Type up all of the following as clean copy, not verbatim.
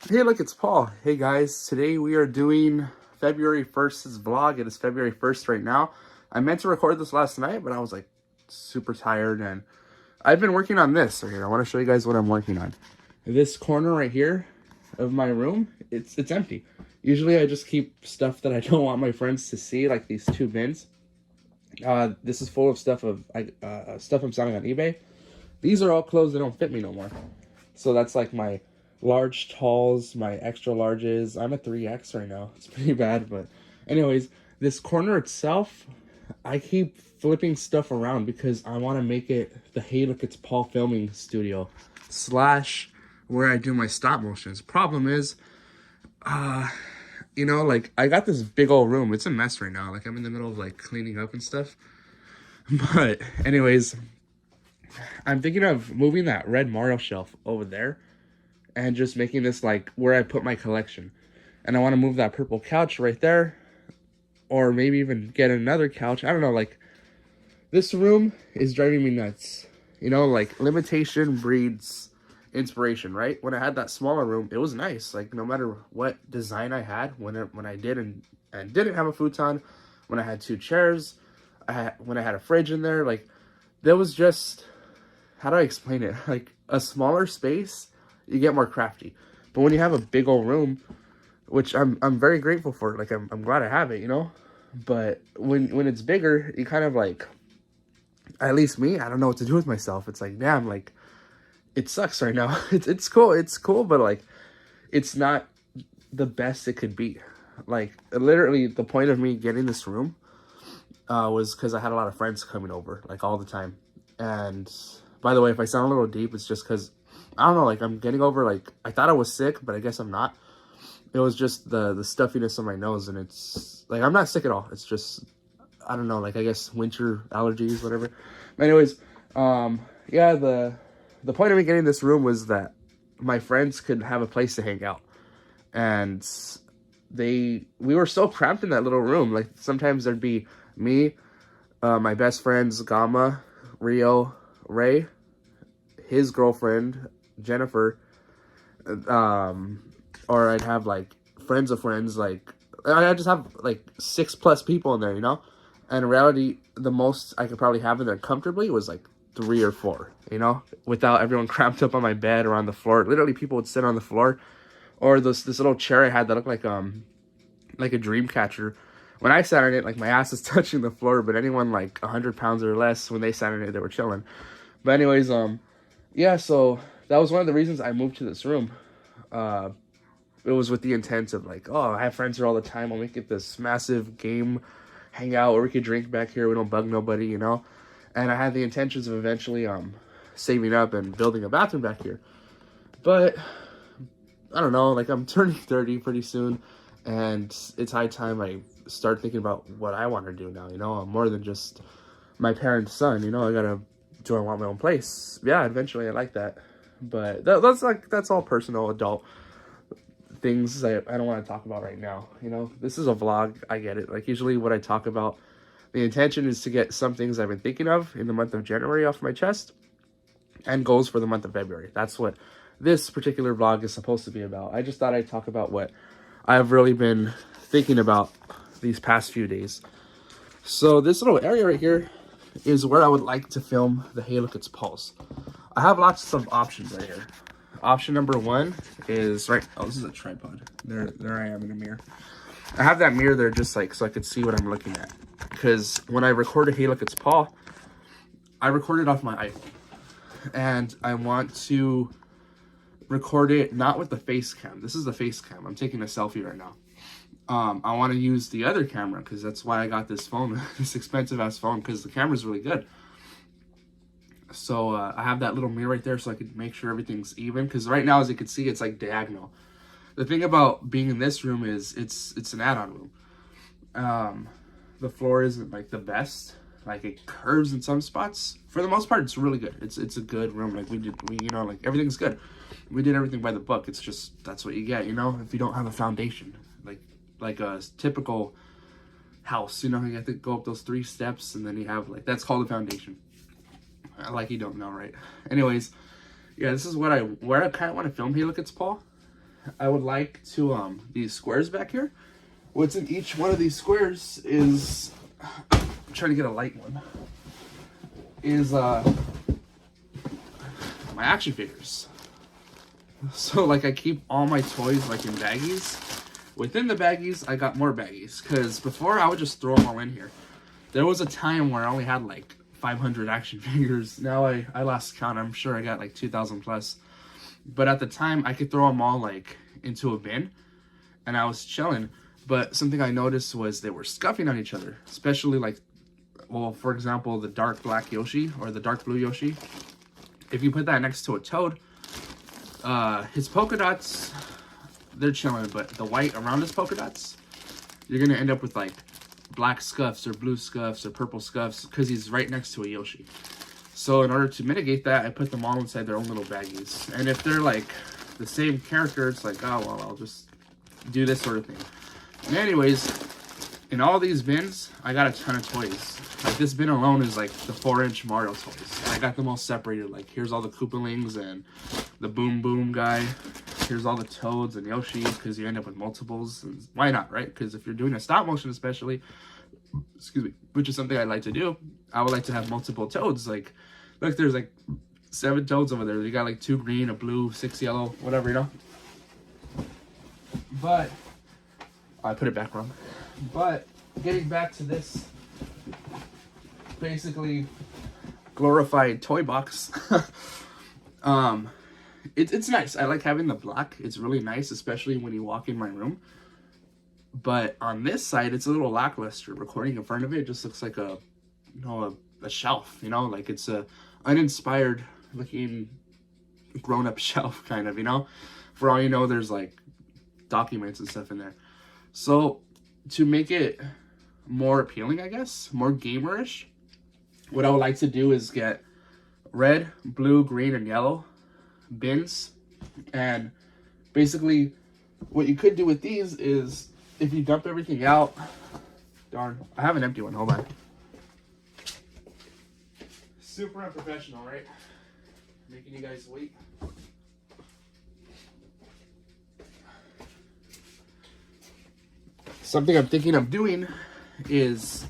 Hey, look, it's Paul. Hey, guys. Today we are doing February 1st's vlog. It is February 1st right now. I meant to record this last night, but I was like super tired, and I've been working on this right here. I want to show you guys what I'm working on. This corner right here of my room, it's empty. Usually I just keep stuff that I don't want my friends to see, like these two bins. This is full of stuff stuff I'm selling on eBay. These are all clothes that don't fit me no more. So that's like my large talls, my extra larges. I'm a 3X right now. It's pretty bad, but anyways, this corner itself, I keep flipping stuff around because I want to make it the Hey Look It's Paul filming studio slash where I do my stop motions. Problem is, like I got this big old room. It's a mess right now. Like I'm in the middle of like cleaning up and stuff. But anyways, I'm thinking of moving that red Mario shelf over there and just making this like where I put my collection. And I want to move that purple couch right there, or maybe even get another couch. I don't know, like this room is driving me nuts. Like limitation breeds inspiration, right? When I had that smaller room, it was nice. Like no matter what design I had, when I did and didn't have a futon, when I had two chairs, when I had a fridge in there, like there was just, how do I explain it? Like a smaller space, you get more crafty. But when you have a big old room, which I'm very grateful for, like I'm glad I have it, But when it's bigger, you kind of like, at least me, I don't know what to do with myself. It's like, damn, like it sucks right now. It's cool, but like it's not the best it could be. Like literally the point of me getting this room was because I had a lot of friends coming over like all the time. And by the way, if I sound a little deep, it's just because I don't know, like I'm getting over, like I thought I was sick, but I guess I'm not. It was just the stuffiness on my nose, and it's like I'm not sick at all. It's just, I don't know, like I guess winter allergies, whatever. But anyways, yeah, the point of me getting this room was that my friends could have a place to hang out. And we were so cramped in that little room. Like sometimes there'd be me, my best friends Gamma, Rio, Ray, his girlfriend Jennifer, or I'd have like friends of friends. Like I just have like 6+ people in there, And in reality, the most I could probably have in there comfortably was like 3 or 4, without everyone cramped up on my bed or on the floor. Literally, people would sit on the floor, or this little chair I had that looked like a dream catcher. When I sat on it, like my ass is touching the floor, but anyone like 100 pounds or less, when they sat on it, they were chilling. But anyways, yeah, so that was one of the reasons I moved to this room. It was with the intent of like, oh, I have friends here all the time. I'll make it this massive game hangout where we could drink back here. We don't bug nobody, And I had the intentions of eventually saving up and building a bathroom back here. But I don't know, like I'm turning 30 pretty soon, and it's high time I start thinking about what I want to do now, I'm more than just my parents' son, do I want my own place? Yeah, eventually I like that. But that's all personal adult things I don't want to talk about right now. This is a vlog. I get it. Like usually what I talk about, the intention is to get some things I've been thinking of in the month of January off my chest, and goals for the month of February. That's what this particular vlog is supposed to be about. I just thought I'd talk about what I've really been thinking about these past few days. So this little area right here is where I would like to film the Hey Look It's Paul's. I have lots of options right here. Option number 1 is this is a tripod. There I am in a mirror. I have that mirror there just like so I could see what I'm looking at. Because when I recorded Hey Look It's Paul, I recorded off my iPhone. And I want to record it not with the face cam. This is the face cam. I'm taking a selfie right now. I want to use the other camera because that's why I got this phone, this expensive ass phone, because the camera's really good. So I have that little mirror right there so I could make sure everything's even, because right now, as you can see, it's like diagonal. The thing about being in this room is it's an add-on room. The floor isn't like the best. Like it curves in some spots. For the most part, it's really good. It's a good room. Like like everything's good. We did everything by the book. It's just, that's what you get, if you don't have a foundation. Like a typical house, you have to go up those 3 steps, and then you have like, that's called a foundation. Like you don't know, right? Anyways, yeah, this is where I kind of want to film Hey Look It's Paul. I would like to these squares back here. What's in each one of these squares is, I'm trying to get a light one, is my action figures. So like I keep all my toys like in baggies. Within the baggies, I got more baggies, because before I would just throw them all in here. There was a time where I only had like 500 action figures. Now I lost count. I'm sure I got like 2,000 plus. But at the time, I could throw them all like into a bin, and I was chilling. But something I noticed was they were scuffing on each other, especially like, well, for example, the dark black Yoshi or the dark blue Yoshi. If you put that next to a Toad, his polka dots, they're chilling, but the white around his polka dots, you're gonna end up with like black scuffs or blue scuffs or purple scuffs because he's right next to a Yoshi. So in order to mitigate that, I put them all inside their own little baggies. And if they're like the same character, it's like, oh, well, I'll just do this sort of thing. Anyways, in all these bins, I got a ton of toys. Like this bin alone is like the 4-inch Mario toys. I got them all separated. Like here's all the Koopalings and the Boom Boom guy. Here's all the Toads and Yoshi, because you end up with multiples. And why not, right? Because if you're doing a stop motion especially, excuse me, which is something I like to do, I would like to have multiple Toads. Like, look, there's like 7 Toads over there. You got like 2 green, a blue, 6 yellow, whatever, you know? But I put it back wrong. But getting back to this basically glorified toy box, it's nice. I like having the black. It's really nice, especially when you walk in my room. But on this side, it's a little lackluster. Recording in front of it just looks like a, you know, a shelf. You know, like it's a uninspired looking grown-up shelf, kind of. You know, for all you know, there's like documents and stuff in there. So to make it more appealing, I guess, more gamerish, what I would like to do is get red, blue, green, and yellow bins. And basically what you could do with these is, if you dump everything out, darn, I have an empty one, hold on. Super unprofessional, right? Making you guys wait. Something I'm thinking of doing is,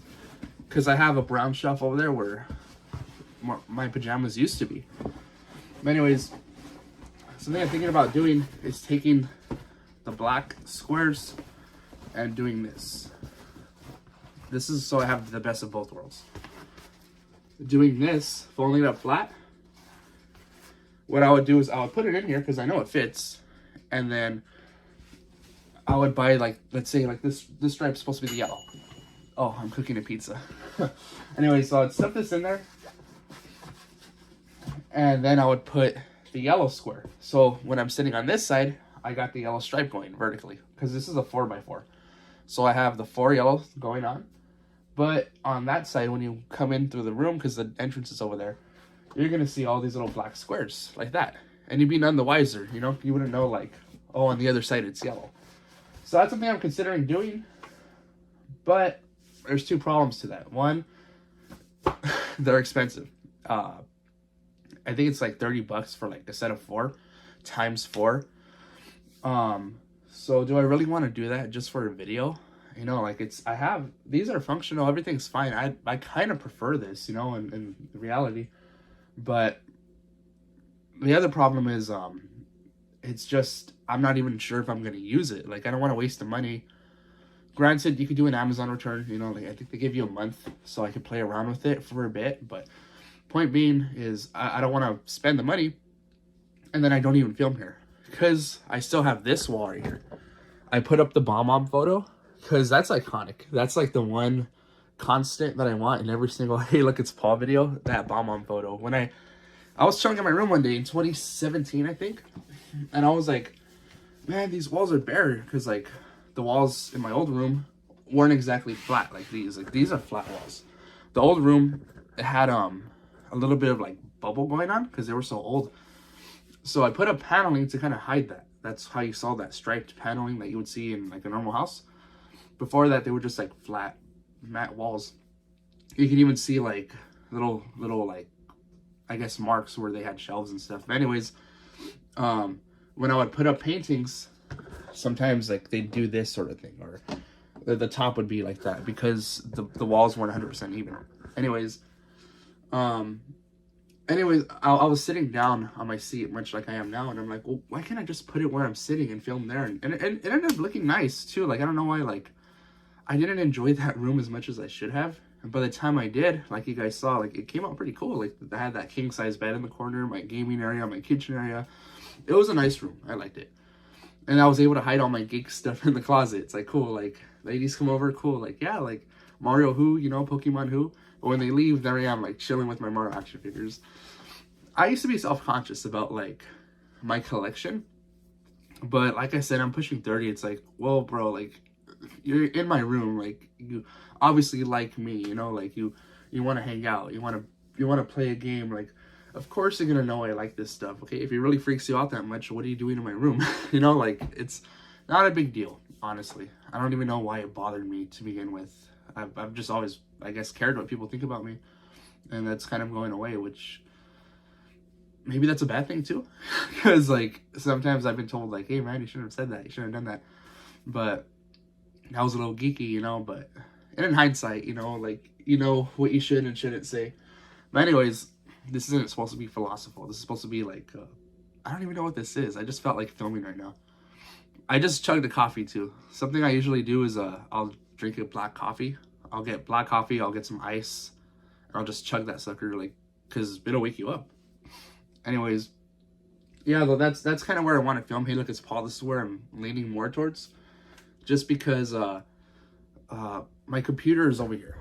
because I have a brown shelf over there where my pajamas used to be. But anyways, something I'm thinking about doing is taking the black squares and doing this. This is so I have the best of both worlds. Doing this, folding it up flat, what I would do is I would put it in here because I know it fits, and then I would buy, like, let's say like this stripe's supposed to be the yellow. Oh, I'm cooking a pizza. Anyway, so I'd stuff this in there, and then I would put the yellow square. So when I'm sitting on this side, I got the yellow stripe going vertically, because this is a 4x4. So I have the 4 yellow going on. But on that side, when you come in through the room, because the entrance is over there, you're going to see all these little black squares like that. And you'd be none the wiser, you know? You wouldn't know, like, oh, on the other side it's yellow. So that's something I'm considering doing. But there's 2 problems to that. One, they're expensive. I think it's like $30 for like a set of 4 times 4. So do I really want to do that just for a video? You know, like these are functional, everything's fine. I kind of prefer this, you know, in reality. But the other problem is, it's just, I'm not even sure if I'm going to use it. Like, I don't want to waste the money. Granted, you could do an Amazon return, you know, like I think they give you a month so I could play around with it for a bit. But point being is, I don't want to spend the money and then I don't even film here, because I still have this wall right here. I put up the Bomb photo because that's iconic. That's like the one constant that I want in every single hey look it's Paul video, that Bomb photo. When I was chilling in my room one day in 2017, I think, and I was like, man, these walls are bare, because like the walls in my old room weren't exactly flat like these. Like, these are flat walls. The old room, it had a little bit of like bubble going on because they were so old. So I put up paneling to kind of hide that. That's how you saw that striped paneling that you would see in like a normal house. Before that, they were just like flat matte walls. You can even see like little like, I guess, marks where they had shelves and stuff. But anyways, when I would put up paintings, sometimes like they do this sort of thing, or the top would be like that because the walls weren't 100% even. Anyways, I was sitting down on my seat, much like I am now, and I'm like, well, why can't I just put it where I'm sitting and film there? And it ended up looking nice too. Like, I don't know why, like, I didn't enjoy that room as much as I should have. And by the time I did, like you guys saw, like, it came out pretty cool. Like, I had that king size bed in the corner, my gaming area, my kitchen area. It was a nice room. I liked it. And I was able to hide all my geek stuff in the closet. It's like, cool. Like, ladies come over, cool. Like, yeah, like Mario who, you know, Pokemon who. But when they leave, there I am, like, chilling with my Mario action figures. I used to be self-conscious about, like, my collection. But like I said, I'm pushing 30. It's like, well, bro, like, you're in my room. Like, you obviously like me, you know? Like, you want to hang out. You want to play a game. Like, of course you're going to know I like this stuff, okay? If it really freaks you out that much, what are you doing in my room? You know, like, it's not a big deal, honestly. I don't even know why it bothered me to begin with. I've just always, I guess, cared what people think about me. And that's kind of going away, which maybe that's a bad thing too. Because, like, sometimes I've been told, like, hey, man, you shouldn't have said that. You shouldn't have done that. But I was a little geeky, you know, but and in hindsight, you know, like, you know what you should and shouldn't say. But anyways, this isn't supposed to be philosophical. This is supposed to be like, I don't even know what this is. I just felt like filming right now. I just chugged a coffee too. Something I usually do is I'll drink a black coffee. I'll get black coffee, I'll get some ice, and I'll just chug that sucker, like, because it'll wake you up. Anyways, yeah, though that's kind of where I want to film. Hey, look, it's Paul. This is where I'm leaning more towards. Just because my computer is over here.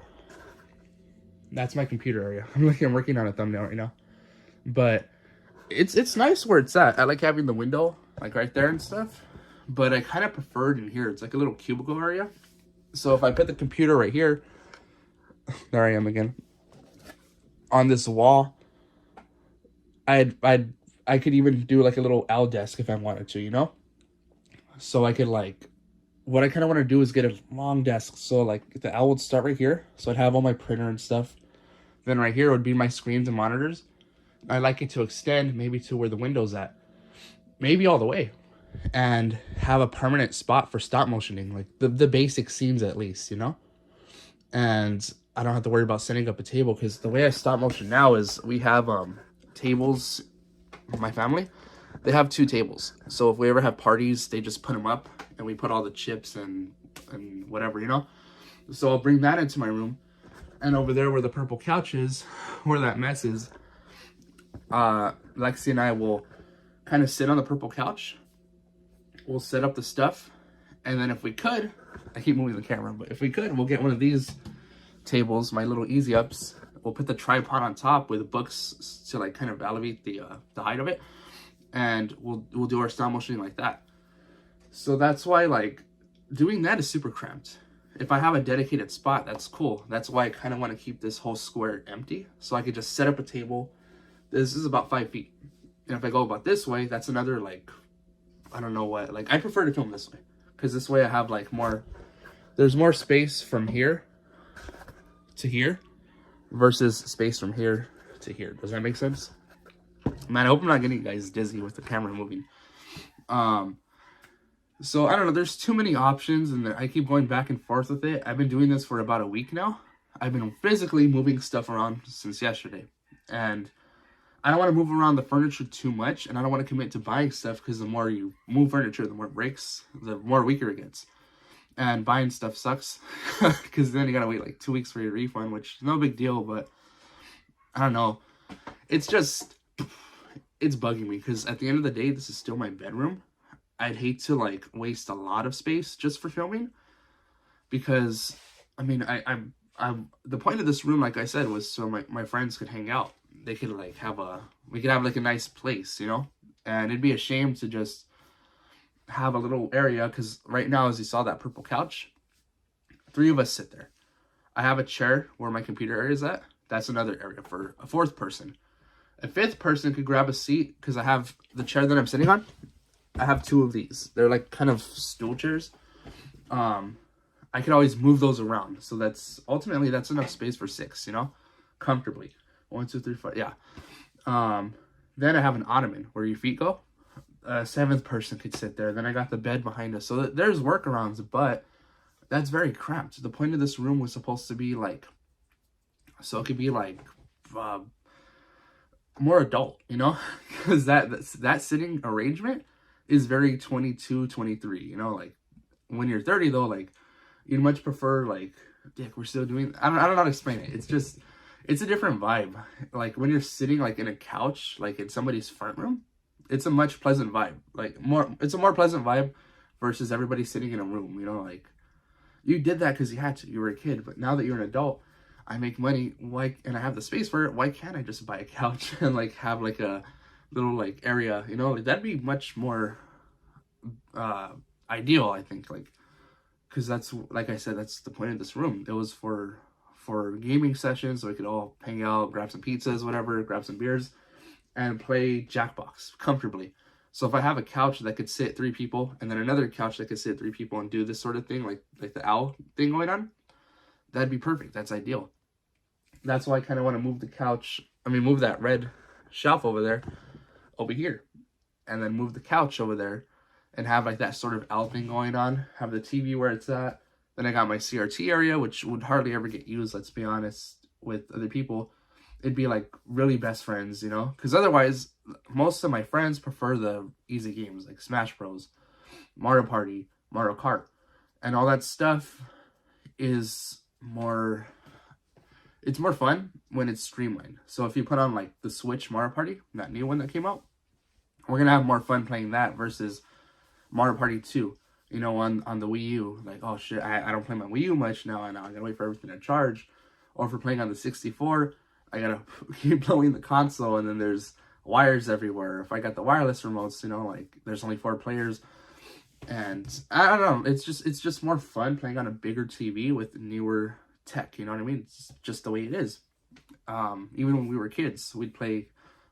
That's my computer area. I'm working on a thumbnail right now. But it's nice where it's at. I like having the window, like, right there and stuff. But I kind of prefer it in here. It's like a little cubicle area. So if I put the computer right here, there I am again, on this wall, I could even do like a little L desk if I wanted to, you know? So I could, like, what I kind of want to do is get a long desk. So, like, the L would start right here. So I'd have all my printer and stuff. Then right here would be my screens and monitors. I'd like it to extend maybe to where the window's at. Maybe all the way. And have a permanent spot for stop motioning. Like, the basic scenes at least, you know? And I don't have to worry about setting up a table. Because the way I stop motion now is we have tables. My family, they have 2 tables. So if we ever have parties, they just put them up. And we put all the chips and whatever, you know? So I'll bring that into my room. And over there where the purple couch is, where that mess is, Lexi and I will kind of sit on the purple couch. We'll set up the stuff. And then if we could, I keep moving the camera, but if we could, we'll get one of these tables, my little easy ups. We'll put the tripod on top with books to, like, kind of elevate the height of it. And we'll do our stop motioning like that. So that's why, like, doing that is super cramped. If I have a dedicated spot, that's cool. That's why I kind of want to keep this whole square empty. So I could just set up a table. This is about 5 feet. And if I go about this way, that's another, like, I don't know what. Like, I prefer to film this way. Because this way I have, like, more. There's more space from here to here versus space from here to here. Does that make sense? Man, I hope I'm not getting you guys dizzy with the camera moving. So, I don't know, there's too many options, and I keep going back and forth with it. I've been doing this for about a week now. I've been physically moving stuff around since yesterday. And I don't want to move around the furniture too much, and I don't want to commit to buying stuff, because the more you move furniture, the more it breaks, the more weaker it gets. And buying stuff sucks, because then you gotta wait like 2 weeks for your refund, which is no big deal, but I don't know. It's just, it's bugging me, because at the end of the day, this is still my bedroom. I'd hate to, like, waste a lot of space just for filming, because, I mean, I'm the point of this room, like I said, was so my friends could hang out. They could, like, we could have, like, a nice place, you know? And it'd be a shame to just have a little area, because right now, as you saw that purple couch, 3 of us sit there. I have a chair where my computer area is at. That's another area for a 4th person. A 5th person could grab a seat, because I have the chair that I'm sitting on. I have 2 of these. They're, like, kind of stool chairs. I could always move those around. So that's enough space for 6, you know, comfortably. 1, 2, 3, 4, yeah. Then I have an ottoman where your feet go. a seventh person could sit there. Then I got the bed behind us. So there's workarounds, but that's very cramped. The point of this room was supposed to be like, so it could be like uh, more adult, you know, because that sitting arrangement is very 22, 23, you know, like when you're 30 though, like you'd much prefer like, Dick, we're still doing, I don't know how to explain it. It's just, it's a different vibe. Like when you're sitting like in a couch, like in somebody's front room, it's a much pleasant vibe. Like it's a more pleasant vibe versus everybody sitting in a room, you know, like you did that because you had to, you were a kid, but now that you're an adult, I make money, why, and I have the space for it, why can't I just buy a couch and like have like a little like area, you know, like that'd be much more ideal, I think, like, because that's, like I said, that's the point of this room. It was for gaming sessions, so we could all hang out, grab some pizzas, whatever, grab some beers, and play Jackbox comfortably. So if I have a couch that could sit 3 people, and then another couch that could sit 3 people and do this sort of thing, like the owl thing going on, that'd be perfect. That's ideal. That's why I kind of want to move the couch, move that red shelf over here, and then move the couch over there, and have like that sort of owl thing going on, have the TV where it's at. Then I got my CRT area, which would hardly ever get used, let's be honest, with other people. It'd be like really best friends, you know? Because otherwise, most of my friends prefer the easy games like Smash Bros, Mario Party, Mario Kart. And all that stuff is more... It's more fun when it's streamlined. So if you put on like the Switch Mario Party, that new one that came out, we're going to have more fun playing that versus Mario Party 2. You know, on the Wii U, like, oh shit, I don't play my Wii U much now, and I gotta wait for everything to charge. Or if we're playing on the 64, I gotta keep blowing the console, and then there's wires everywhere. If I got the wireless remotes, you know, like, there's only 4 players. And, I don't know, it's just more fun playing on a bigger TV with newer tech, you know what I mean? It's just the way it is. Even when we were kids, we'd play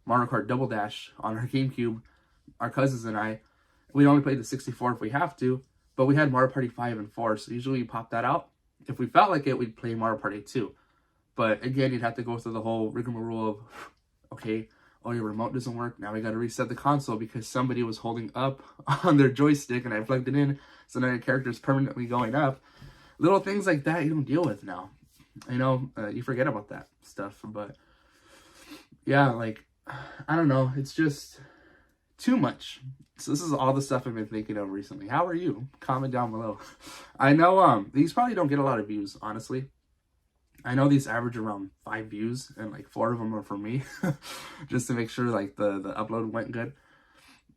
Mario Kart Double Dash on our GameCube, our cousins and I. We'd only play the 64 if we have to, but we had Mario Party 5 and 4, so usually we pop that out. If we felt like it, we'd play Mario Party 2. But again, you'd have to go through the whole rigmarole of, okay, oh, your remote doesn't work, now we gotta reset the console because somebody was holding up on their joystick and I plugged it in, so now your character's permanently going up. Little things like that you don't deal with now. You know, you forget about that stuff, but yeah, like, I don't know, it's just too much. So this is all the stuff I've been thinking of recently. How are you? Comment down below. I know these probably don't get a lot of views, honestly. I know these average around 5 views, and like 4 of them are for me, just to make sure like the upload went good.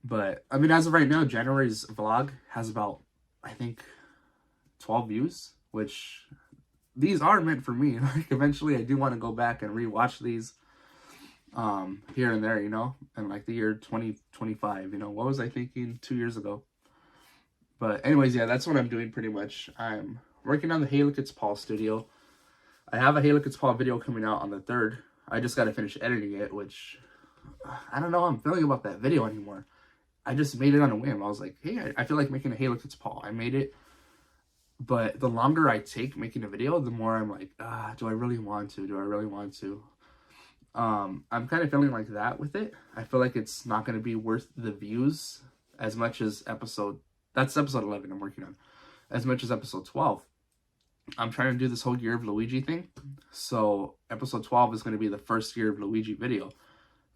But I mean, as of right now, January's vlog has about, I think, 12 views, which these are meant for me. Like eventually I do want to go back and rewatch these here and there, you know, and like the year 2025, you know, what was I thinking 2 years ago? But anyways, yeah, that's what I'm doing pretty much. I'm working on the Hey Look It's Paul studio. I have a Hey Look It's Paul video coming out on the 3rd. I just got to finish editing it, which I don't know how I'm feeling about that video anymore. I just made it on a whim. I was like, hey, I feel like making a Hey Look It's Paul. I made it, but the longer I take making a video, the more I'm like, do I really want to? Do I really want to? I'm kind of feeling like that with it. I feel like it's not going to be worth the views as much as that's episode 11 I'm working on, as much as episode 12. I'm trying to do this whole Year of Luigi thing. So episode 12 is going to be the first Year of Luigi video.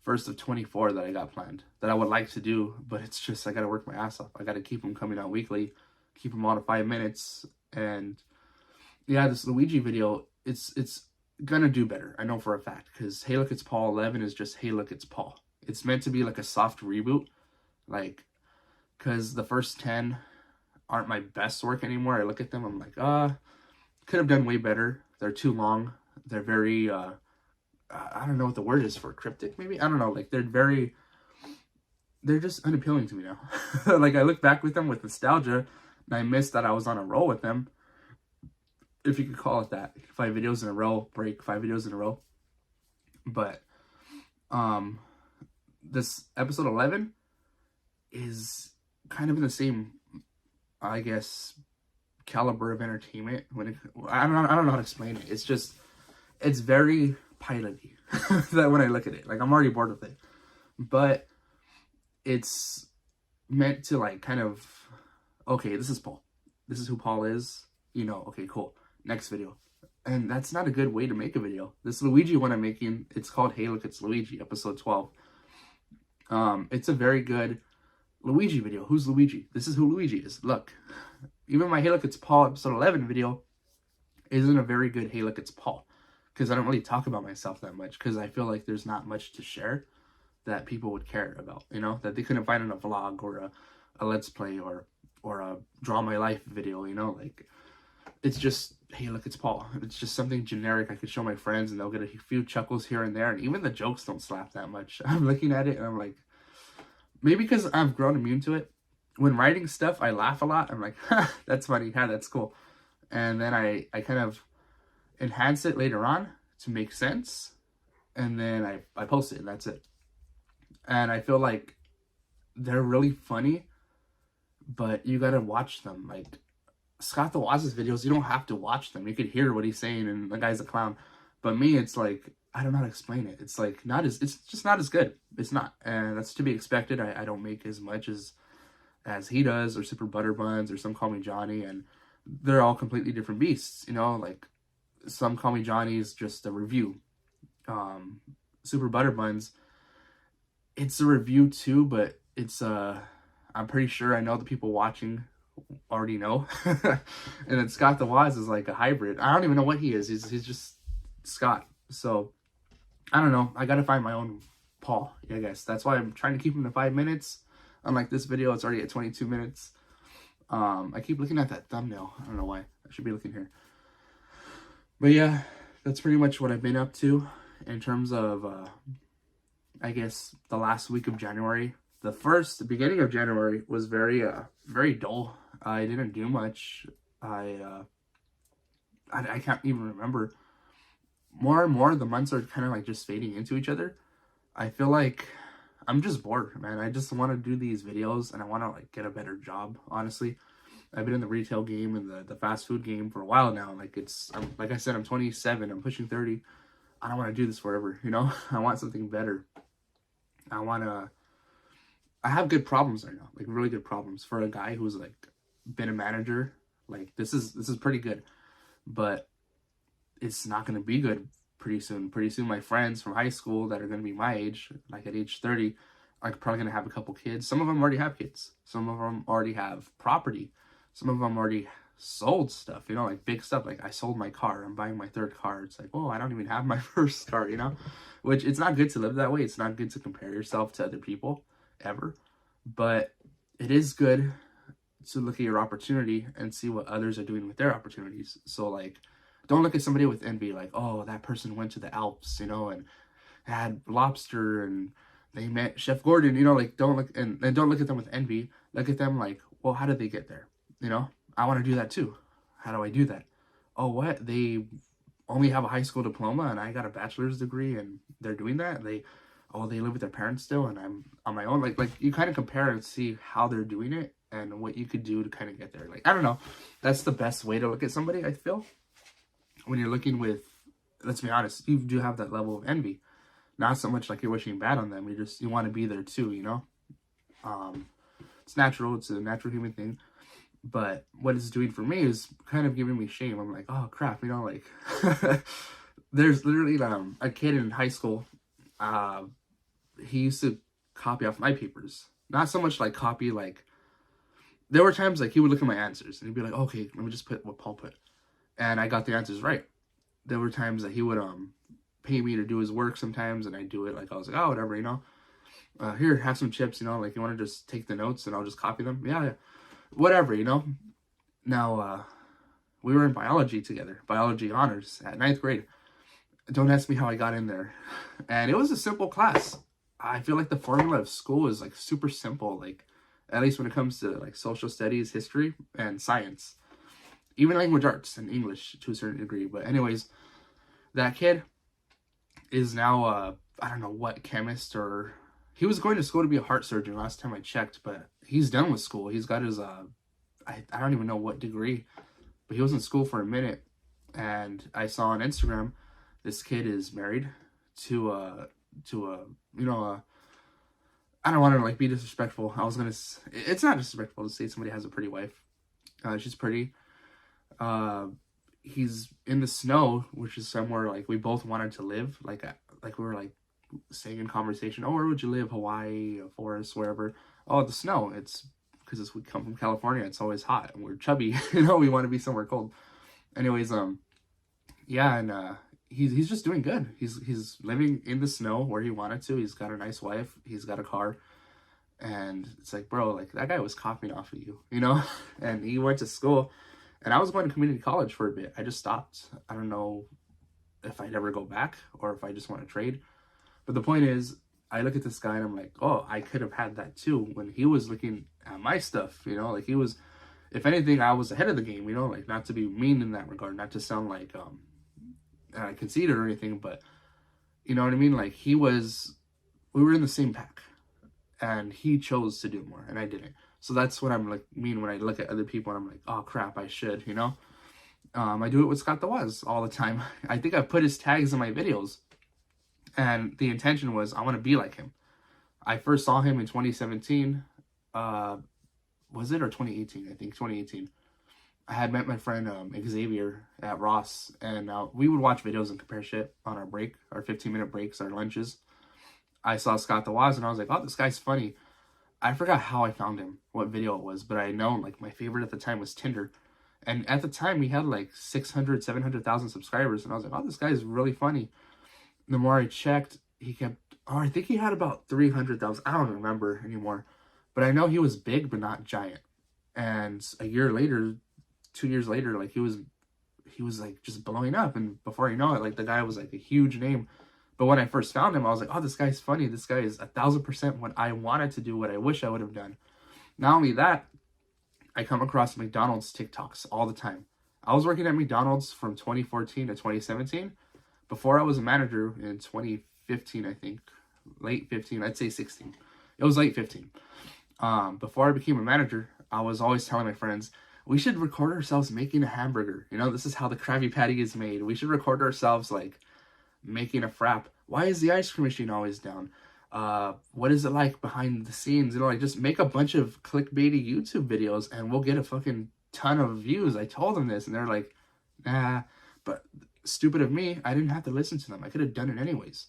First of 24 that I got planned, that I would like to do, but it's just, I got to work my ass off. I got to keep them coming out weekly, keep them on to 5 minutes. And yeah, this Luigi video, it's gonna do better, I know for a fact, because Hey Look It's Paul 11 is just Hey Look It's Paul. It's meant to be like a soft reboot, like, because the first 10 aren't my best work anymore. I look at them, I'm like, could have done way better. They're too long. They're very I don't know what the word is for, cryptic maybe, I don't know, like they're just unappealing to me now. Like I look back with them with nostalgia, and I miss that I was on a roll with them, if you could call it that. 5 videos in a row, break 5 videos in a row. But this episode 11 is kind of in the same, I guess, caliber of entertainment. I don't know how to explain it. It's very piloty that when I look at it, like I'm already bored with it, but it's meant to like kind of, okay, this is Paul. This is who Paul is. You know, okay, cool. Next video. And that's not a good way to make a video. This Luigi one I'm making, it's called Hey Look It's Luigi, episode 12. It's a very good Luigi video. Who's Luigi? This is who Luigi is. Look. Even my Hey Look It's Paul episode 11 video isn't a very good Hey Look It's Paul. Because I don't really talk about myself that much. Because I feel like there's not much to share that people would care about. You know? That they couldn't find in a vlog or a Let's Play or a Draw My Life video. You know? Like, it's just, hey, look, it's Paul. It's just something generic I could show my friends and they'll get a few chuckles here and there. And even the jokes don't slap that much. I'm looking at it and I'm like, maybe because I've grown immune to it. When writing stuff, I laugh a lot. I'm like, ha, that's funny. Ha, that's cool. And then I kind of enhance it later on to make sense. And then I post it and that's it. And I feel like they're really funny, but you got to watch them. Like, Scott the Waz's videos, you don't have to watch them. You could hear what he's saying and the guy's a clown. But me, it's like, I don't know how to explain it. It's like, it's just not as good. It's not. And that's to be expected. I don't make as much as he does, or Super Butter Buns, or Some Call Me Johnny. And they're all completely different beasts, you know? Like, Some Call Me Johnny is just a review. Super Butter Buns, it's a review too, but it's, I'm pretty sure I know the people watching already know. And then Scott the Waz is like a hybrid. I don't even know what he is. He's just Scott. So I don't know. I gotta find my own Paul, I guess. That's why I'm trying to keep him to 5 minutes. Unlike this video, it's already at 22 minutes. I keep looking at that thumbnail. I don't know why. I should be looking here. But yeah, that's pretty much what I've been up to in terms of I guess the last week of January. The beginning of January was very dull. I didn't do much. I can't even remember. More and more, the months are kind of like just fading into each other. I feel like I'm just bored, man. I just want to do these videos and I want to like get a better job, honestly. I've been in the retail game and the fast food game for a while now. Like like I said, I'm 27, I'm pushing 30. I don't want to do this forever, you know? I want something better. I have good problems right now, like really good problems for a guy who's like been a manager. Like this is pretty good, but it's not going to be good pretty soon. Pretty soon, my friends from high school that are going to be my age, like at age 30, are probably going to have a couple kids. Some of them already have kids. Some of them already have property. Some of them already sold stuff, you know, like big stuff. Like I sold my car. I'm buying my third car. It's like, oh, I don't even have my first car, you know, which it's not good to live that way. It's not good to compare yourself to other people ever, but it is good to look at your opportunity and see what others are doing with their opportunities. So like, don't look at somebody with envy, like, oh, that person went to the Alps, you know, and had lobster and they met Chef Gordon, you know, like don't look and don't look at them with envy. Look at them like, well, how did they get there? You know, I want to do that too. How do I do that? Oh, what? They only have a high school diploma and I got a bachelor's degree and they're doing that. They live with their parents still and I'm on my own. Like you kind of compare and see how they're doing it and what you could do to kind of get there. Like, I don't know. That's the best way to look at somebody, I feel. When you're looking with, let's be honest, you do have that level of envy. Not so much like you're wishing bad on them. You want to be there too, you know? It's natural. It's a natural human thing. But what it's doing for me is kind of giving me shame. I'm like, oh crap, you know, like there's literally a kid in high school. He used to copy off my papers. Not so much like copy, like there were times like he would look at my answers and he'd be like, okay, let me just put what Paul put. And I got the answers right. There were times that he would pay me to do his work sometimes and I do it. Like I was like, oh, whatever, you know. Here, have some chips, you know, like you want to just take the notes and I'll just copy them. Yeah. Whatever, you know. Now, we were in biology together, biology honors at 9th grade. Don't ask me how I got in there. And it was a simple class. I feel like the formula of school is like super simple, like at least when it comes to like social studies, history, and science. Even language arts and English to a certain degree. But anyways, that kid is now, I don't know what chemist or... He was going to school to be a heart surgeon last time I checked, but he's done with school. He's got his, I don't even know what degree, but he was in school for a minute. And I saw on Instagram, this kid is married to I don't want to like be disrespectful. It's not disrespectful to say somebody has a pretty wife. She's pretty. Uh, he's in the snow, which is somewhere like we both wanted to live. Like we were like saying in conversation, oh, where would you live? Hawaii, a forest, wherever. Oh, the snow. It's because we come from California. It's always hot and we're chubby. You know, we want to be somewhere cold. Anyways, yeah, and he's just doing good. He's living in the snow where he wanted to. He's got a nice wife. He's got a car. And it's like, bro, like that guy was copying off of you, you know? And he went to school, and I was going to community college for a bit. I just stopped. I don't know if I'd ever go back or if I just want to trade. But the point is, I look at this guy and I'm like, oh, I could have had that too when he was looking at my stuff, you know? Like he was, if anything, I was ahead of the game, you know? Like not to be mean in that regard, not to sound like conceited or anything, but you know what I mean? Like we were in the same pack. And he chose to do more, and I didn't. So that's what I'm like mean when I look at other people and I'm like, oh crap, I should, you know? I do it with Scott the Woz all the time. I think I put his tags in my videos, and the intention was I want to be like him. I first saw him in 2017, was it, or 2018? I think 2018. I had met my friend Xavier at Ross, and we would watch videos and compare shit on our break, our 15-minute breaks, our lunches. I saw Scott the Woz and I was like, oh, this guy's funny. I forgot how I found him, what video it was, but I know like my favorite at the time was Tinder. And at the time he had like 600, 700,000 subscribers. And I was like, oh, this guy's really funny. The more I checked, I think he had about 300,000. I don't remember anymore. But I know he was big, but not giant. And a year later, 2 years later, like he was like just blowing up. And before you know it, like the guy was like a huge name. But when I first found him, I was like, oh, this guy's funny. This guy is 1,000% what I wanted to do, what I wish I would have done. Not only that, I come across McDonald's TikToks all the time. I was working at McDonald's from 2014 to 2017. Before I was a manager in 2015, I think. Late 15, I'd say 16. It was late 15. Before I became a manager, I was always telling my friends, we should record ourselves making a hamburger. You know, this is how the Krabby Patty is made. We should record ourselves, like, making a frap. Why is the ice cream machine always down? What is it like behind the scenes? You know, like just make a bunch of clickbaity YouTube videos and we'll get a fucking ton of views. I told them this and they're like, nah. But stupid of me, I didn't have to listen to them. I could have done it anyways.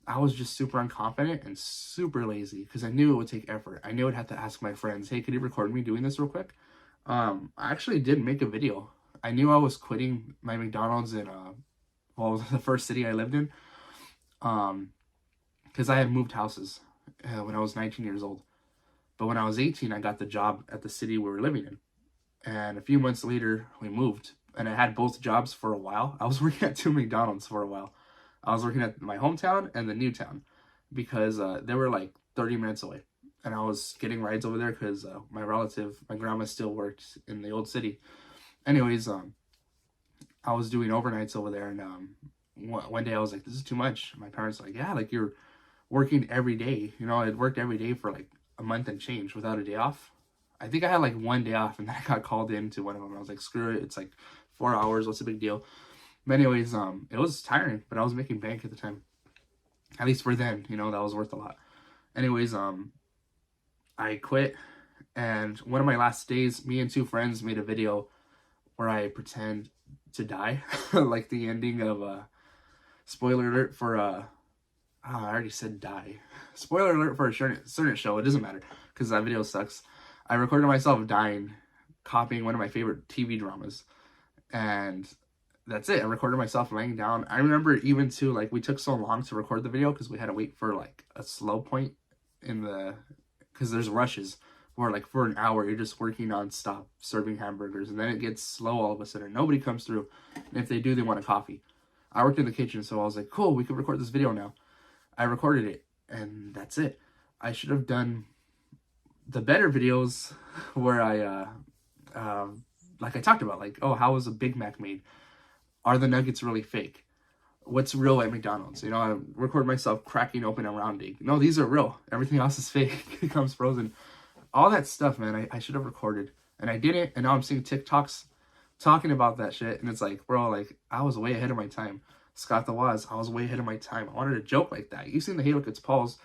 I was just super unconfident and super lazy because I knew it would take effort. I knew I'd have to ask my friends, hey, could you record me doing this real quick? I actually did make a video. I knew I was quitting my McDonald's in the first city I lived in, because I had moved houses when I was 19 years old. But when I was 18, I got the job at the city we were living in. And a few months later, we moved. And I had both jobs for a while. I was working at 2 McDonald's for a while. I was working at my hometown and the new town because they were like 30 minutes away. And I was getting rides over there because my grandma still worked in the old city. Anyways, I was doing overnights over there, and one day I was like, this is too much. My parents were like, yeah, like you're working every day. You know, I'd worked every day for like a month and change without a day off. I think I had like 1 day off, and then I got called into one of them. I was like, screw it. It's like 4 hours. What's the big deal? But anyways, it was tiring, but I was making bank at the time. At least for then, you know, that was worth a lot. Anyways, I quit, and one of my last days, me and 2 friends made a video where I pretend to die, like the ending of spoiler alert for I already said die. Spoiler alert for a certain show. It doesn't matter because that video sucks. I recorded myself dying, copying one of my favorite TV dramas, and that's it. I recorded myself laying down. I remember even too, like we took so long to record the video because we had to wait for like a slow point because there's rushes. Or like for an hour, you're just working non-stop, serving hamburgers. And then it gets slow all of a sudden. Nobody comes through. And if they do, they want a coffee. I worked in the kitchen, so I was like, cool, we can record this video now. I recorded it, and that's it. I should have done the better videos where I, like I talked about, like, oh, how was a Big Mac made? Are the nuggets really fake? What's real at McDonald's? You know, I record myself cracking open a round egg. No, these are real. Everything else is fake. It comes frozen. All that stuff, man, I should have recorded. And I didn't, and now I'm seeing TikToks talking about that shit, and it's like, bro, like, I was way ahead of my time. Scott the Woz, I was way ahead of my time. I wanted a joke like that. You seen the Hey Look It's Paul's.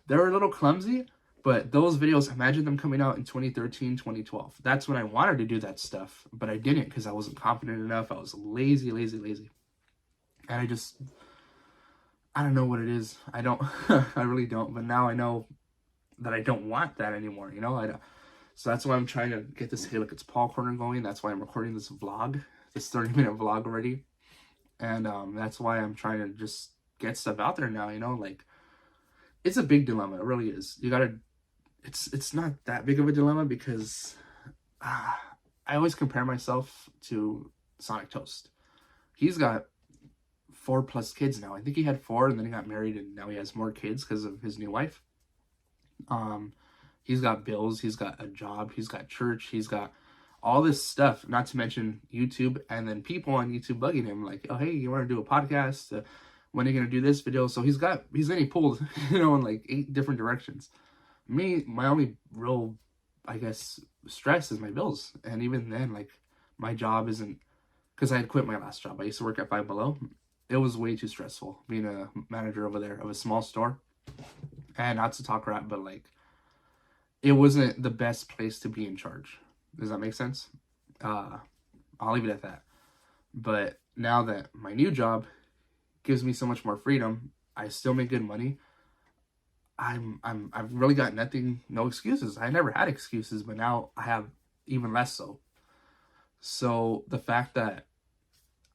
They were a little clumsy, But those videos, imagine them coming out in 2013, 2012. That's when I wanted to do that stuff, but I didn't because I wasn't confident enough. I was lazy. And I don't know what it is. I don't, I really don't. But now I know that I don't want that anymore, you know? I don't. So that's why I'm trying to get this Hey Look It's Paul corner going. That's why I'm recording this vlog, this 30-minute vlog already. And that's why I'm trying to just get stuff out there now, you know? Like, it's a big dilemma. It really is. You gotta, it's not that big of a dilemma because I always compare myself to Sonic Toast. He's got 4+ kids now. I think he had 4 and then he got married and now he has more kids because of his new wife. He's got bills, he's got a job, he's got church, he's got all this stuff, not to mention YouTube, and then people on YouTube bugging him like, oh, hey, you want to do a podcast? When are you going to do this video? So he's getting pulled, you know, in like 8 different directions. Me, my only real, I guess, stress is my bills. And even then, like, my job isn't, because I had quit my last job. I used to work at Five Below. It was way too stressful being a manager over there of a small store. And not to talk crap, but like, it wasn't the best place to be in charge. Does that make sense? I'll leave it at that. But now that my new job gives me so much more freedom, I still make good money. I've really got no excuses. I never had excuses, but now I have even less so. So the fact that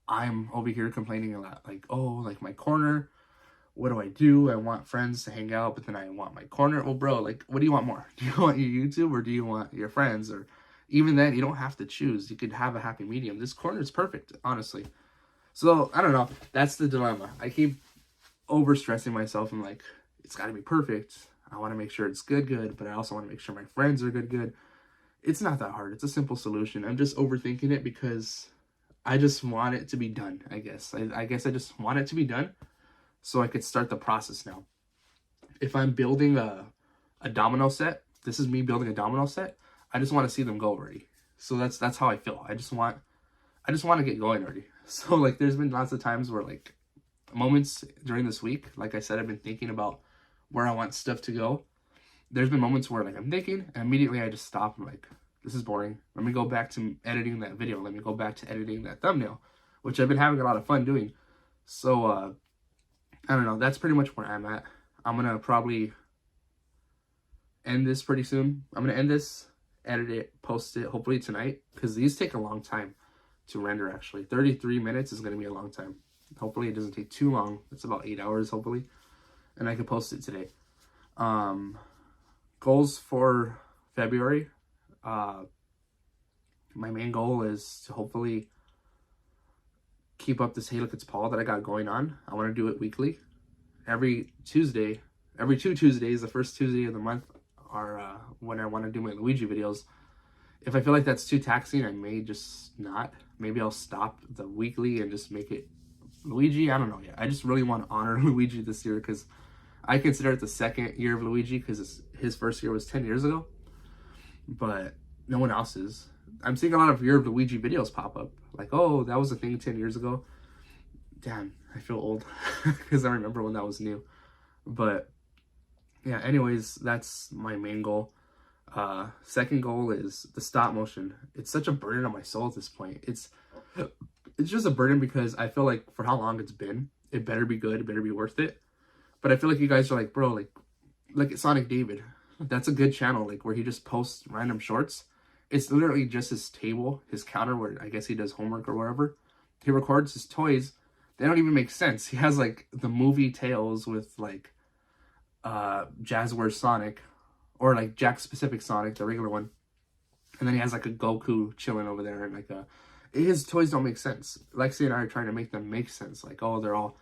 I'm over here complaining a lot, like, oh, like my corner, what do I do? I want friends to hang out, but then I want my corner. Well, bro, like, what do you want more? Do you want your YouTube or do you want your friends? Or even then, you don't have to choose. You could have a happy medium. This corner is perfect, honestly. So, I don't know. That's the dilemma. I keep overstressing myself. I'm like, it's got to be perfect. I want to make sure it's good, but I also want to make sure my friends are good. It's not that hard. It's a simple solution. I'm just overthinking it because I just want it to be done, I guess. I guess I just want it to be done so I could start the process now. If I'm building a domino set, this is me building a domino set, I just want to see them go already. So that's how I feel. I just want to get going already. So like there's been lots of times where like moments during this week, like I said, I've been thinking about where I want stuff to go. There's been moments where like I'm thinking and immediately I just stop. I'm like, this is boring. Let me go back to editing that video. Let me go back to editing that thumbnail, which I've been having a lot of fun doing. So I don't know. That's pretty much where I'm at. I'm going to probably end this pretty soon. I'm going to end this, edit it, post it, hopefully tonight, because these take a long time to render, actually. 33 minutes is going to be a long time. Hopefully it doesn't take too long. It's about 8 hours, hopefully. And I can post it today. Goals for February. My main goal is to hopefully keep up this Hey Look It's Paul that I got going on. I want to do it weekly. Every 2 Tuesdays, the first Tuesday of the month are when I want to do my Luigi videos. If I feel like that's too taxing, I may just not. Maybe I'll stop the weekly and just make it Luigi. I don't know yet. I just really want to honor Luigi this year because I consider it the second year of Luigi because his first year was 10 years ago. But no one else's. I'm seeing a lot of Year of Luigi videos pop up. Like, oh, that was a thing 10 years ago. Damn, I feel old because I remember when that was new. But yeah, anyways, that's my main goal. Second goal is the stop motion. It's such a burden on my soul at this point. It's just a burden because I feel like for how long it's been, it better be good, it better be worth it. But I feel like you guys are like, bro, like Sonic David. That's a good channel, like where he just posts random shorts. It's literally just his table, his counter where I guess he does homework or wherever. He records his toys. They don't even make sense. He has like the movie Tales with like Jazzwares Sonic or like Jack Specific Sonic, the regular one. And then he has like a Goku chilling over there and like his toys don't make sense. Lexi and I are trying to make them make sense. Like, oh, they're all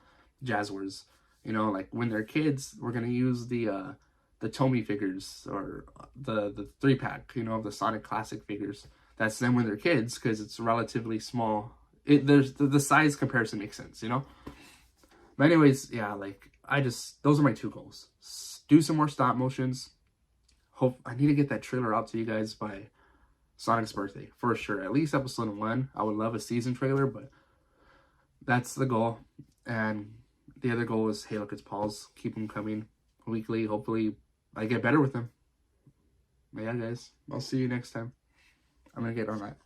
Jazzwares. You know, like when they're kids, we're gonna use the Tomy figures or the 3-pack, you know, of the Sonic Classic figures. That's them when they're kids because it's relatively small. There's the size comparison makes sense, you know. But anyways, yeah, like those are my 2 goals. Do some more stop motions. I need to get that trailer out to you guys by Sonic's birthday for sure. At least episode 1. I would love a season trailer, but that's the goal. And the other goal is Hey Look It's Paul's. Keep them coming weekly. Hopefully I get better with them. But yeah, guys, I'll see you next time. I'm gonna get on that.